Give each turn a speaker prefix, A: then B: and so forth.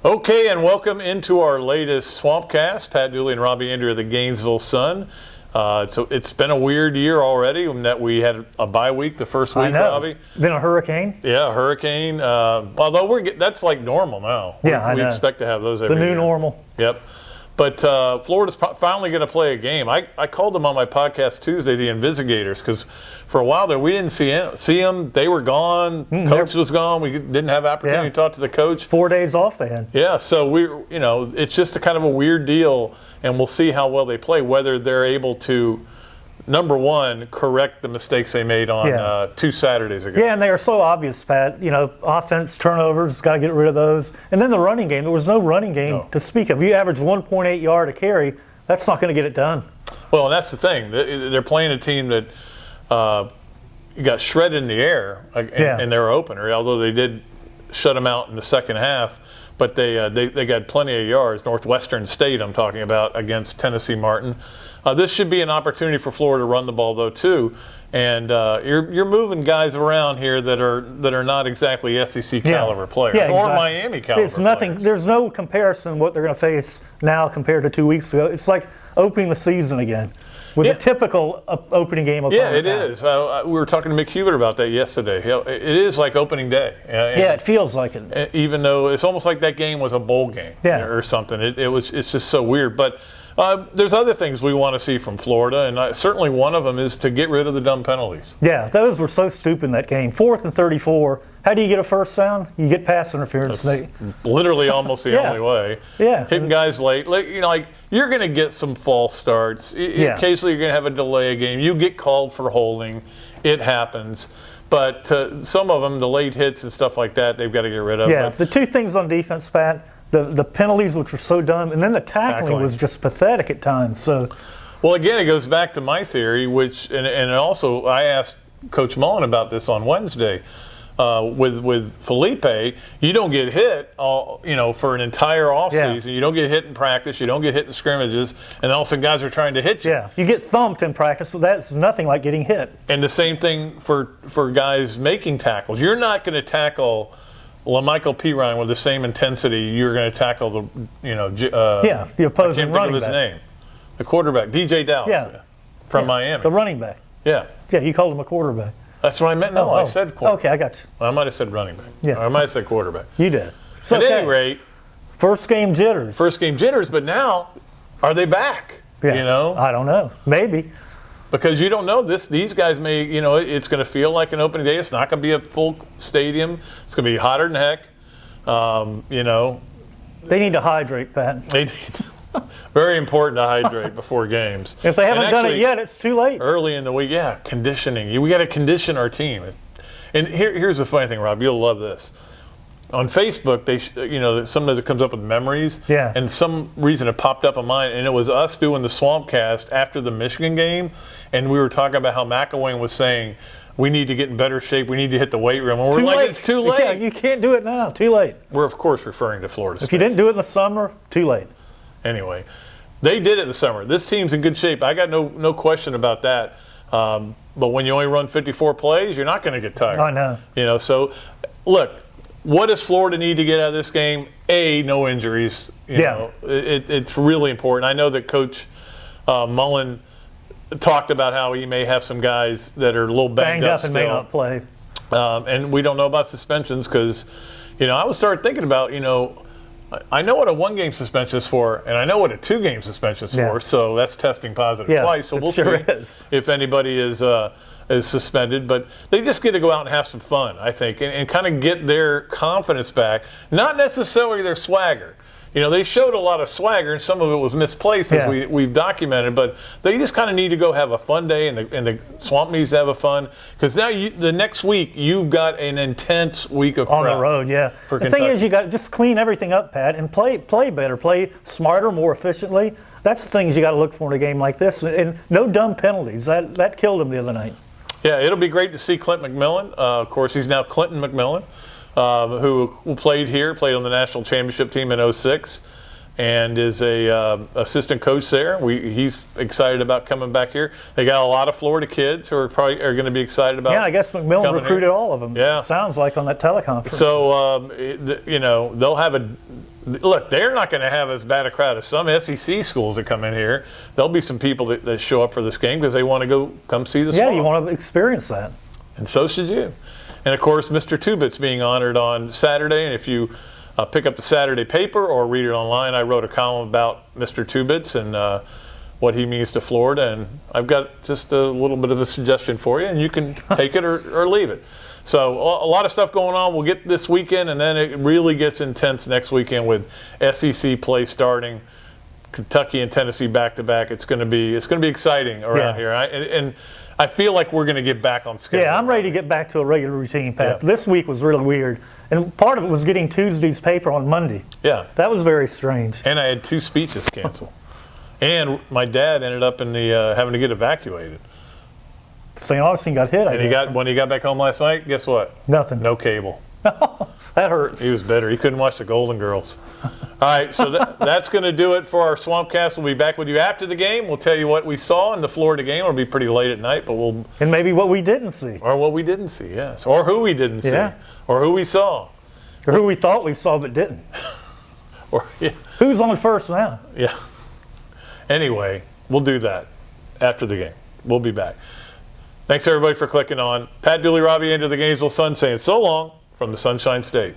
A: Okay, and welcome into our latest Swampcast. Pat, Dooley, and Robbie Andreu of the Gainesville Sun. So it's been a weird year already in that we had a bye week the first week,
B: I know.
A: Robbie.
B: Then a hurricane.
A: Yeah, a hurricane. Although that's like normal now.
B: Yeah,
A: we expect to have those every
B: year. The new
A: year.
B: normal.
A: Yep. But Florida's finally going to play a game. I called them on my podcast Tuesday, the Invisigators, because for a while there we didn't see them. They were gone. Coach was gone. We didn't have opportunity to talk to the coach.
B: 4 days off they had.
A: Yeah, so it's just a kind of a weird deal, and we'll see how well they play, whether they're able to, number one, correct the mistakes they made on 2 Saturdays ago.
B: Yeah, and they are so obvious, Pat. Offense, turnovers, got to get rid of those. And then the running game. There was no running game to speak of. You average 1.8 yard a carry. That's not going to get it done.
A: Well, and that's the thing. They're playing a team that got shredded in the air in their opener, although they did shut them out in the second half. But they got plenty of yards. Northwestern State, I'm talking about, against Tennessee Martin. This should be an opportunity for Florida to run the ball, though, too. And you're moving guys around here that are not exactly SEC caliber players or Miami caliber
B: It's nothing.
A: players.
B: There's no comparison what they're going to face now compared to 2 weeks ago. It's like opening the season again with a typical opening game.
A: Yeah, it is. We were talking to Mick Hubert about that yesterday. It is like opening day.
B: It feels like it.
A: Even though it's almost like that game was a bowl game or something. It's just so weird. But there's other things we want to see from Florida, and certainly one of them is to get rid of the dumb penalties.
B: Yeah, those were so stupid in that game. 4th and 34. How do you get a first down? You get pass interference.
A: That's literally almost the only way.
B: Yeah.
A: Hitting guys late. You're going to get some false starts. Occasionally you're going to have a delay a game. You get called for holding. It happens. But some of them, the late hits and stuff like that, they've got to get rid of.
B: Yeah, the two things on defense, Pat, the penalties, which were so dumb, and then the tackling was just pathetic at times. So,
A: well, again, it goes back to my theory, and also I asked Coach Mullen about this on Wednesday. With Felipe, you don't get hit for an entire offseason. You don't get hit in practice. You don't get hit in scrimmages. And all of a sudden guys are trying to hit you.
B: Yeah, you get thumped in practice, but that's nothing like getting hit.
A: And the same thing for guys making tackles. You're not going to tackle LaMichael Pirine with the same intensity you're going to tackle the
B: opposing running back. I can't think of his
A: name. The quarterback, DJ Dallas from Miami.
B: The running back.
A: Yeah.
B: Yeah, you called him a quarterback.
A: That's what I meant. No, I said quarterback.
B: Okay, I got you.
A: Well, I might have said running back.
B: Yeah.
A: Or I might have said quarterback.
B: You did.
A: At any rate.
B: First game jitters,
A: but now, are they back?
B: Yeah. I don't know. Maybe.
A: Because you don't know this. These guys may, it's going to feel like an opening day. It's not going to be a full stadium. It's going to be hotter than heck.
B: They need to hydrate, Pat.
A: They need very important to hydrate before games.
B: If they haven't done it yet, it's too late.
A: Early in the week, conditioning. We got to condition our team. And here's the funny thing, Rob. You'll love this. On Facebook, sometimes it comes up with memories.
B: Yeah.
A: And some reason it popped up on mine, and it was us doing the Swampcast after the Michigan game, and we were talking about how McElwain was saying, we need to get in better shape. We need to hit the weight room. And we're like, it's too late.
B: Yeah, you can't do it now. Too late.
A: We're, of course, referring to Florida State.
B: If you didn't do it in the summer, too late.
A: Anyway, they did it in the summer. This team's in good shape. I got no question about that. But when you only run 54 plays, you're not going to get tired.
B: I know.
A: So, look, what does Florida need to get out of this game? No injuries. It's really important. I know that Coach Mullen talked about how he may have some guys that are a little banged up
B: and
A: still.
B: may not play.
A: And we don't know about suspensions because, I would start thinking about, I know what a 1-game suspension is for, and I know what a 2-game suspension is for, so that's testing positive twice. So we'll see if anybody is suspended. But they just get to go out and have some fun, I think, and kind of get their confidence back, not necessarily their swagger. They showed a lot of swagger, and some of it was misplaced, as we've documented. But they just kind of need to go have a fun day, and the Swamp needs to have a fun. Because now, the next week, you've got an intense week of prep.
B: On the road, The thing is, you got to just clean everything up, Pat, and play better, play smarter, more efficiently. That's the things you got to look for in a game like this. And no dumb penalties. That killed him the other night.
A: Yeah, it'll be great to see Clint McMillan. Of course, he's now Clinton McMillan. Who played on the national championship team in 2006 and is a assistant coach there. He's excited about coming back here. They got a lot of Florida kids who are going to be excited about.
B: Yeah, I guess McMillan recruited all of them.
A: Yeah,
B: it sounds like on that teleconference.
A: So they'll have look, they're not going to have as bad a crowd as some SEC schools that come in here. There'll be some people that show up for this game because they want to come see the Swamp.
B: Yeah, you want to experience that.
A: And so should you. And, of course, Mr. Two Bits being honored on Saturday. And if you pick up the Saturday paper or read it online, I wrote a column about Mr. Two Bits and what he means to Florida. And I've got just a little bit of a suggestion for you, and you can take it or leave it. So a lot of stuff going on. We'll get this weekend, and then it really gets intense next weekend with SEC play starting, Kentucky and Tennessee back-to-back. It's going to be exciting around here. And I feel like we're going to get back on schedule.
B: Yeah, I'm ready to get back to a regular routine, Pat. Yeah. This week was really weird. And part of it was getting Tuesday's paper on Monday.
A: Yeah.
B: That was very strange.
A: And I had 2 speeches canceled. And my dad ended up in the having to get evacuated.
B: St. Augustine got hit, I guess.
A: When he got back home last night, guess what?
B: Nothing.
A: No cable.
B: That hurts.
A: He was bitter. He couldn't watch the Golden Girls. All right, so that's going to do it for our Swampcast. We'll be back with you after the game. We'll tell you what we saw in the Florida game. It'll be pretty late at night, but we'll...
B: And maybe what we didn't see.
A: Or what we didn't see, yes. Or who we didn't see. Or who we saw.
B: Or who we thought we saw but didn't. Who's on first now?
A: Yeah. Anyway, we'll do that after the game. We'll be back. Thanks, everybody, for clicking on. Pat Dooley, Robbie Andreu, the Gainesville Sun saying so long from the Sunshine State.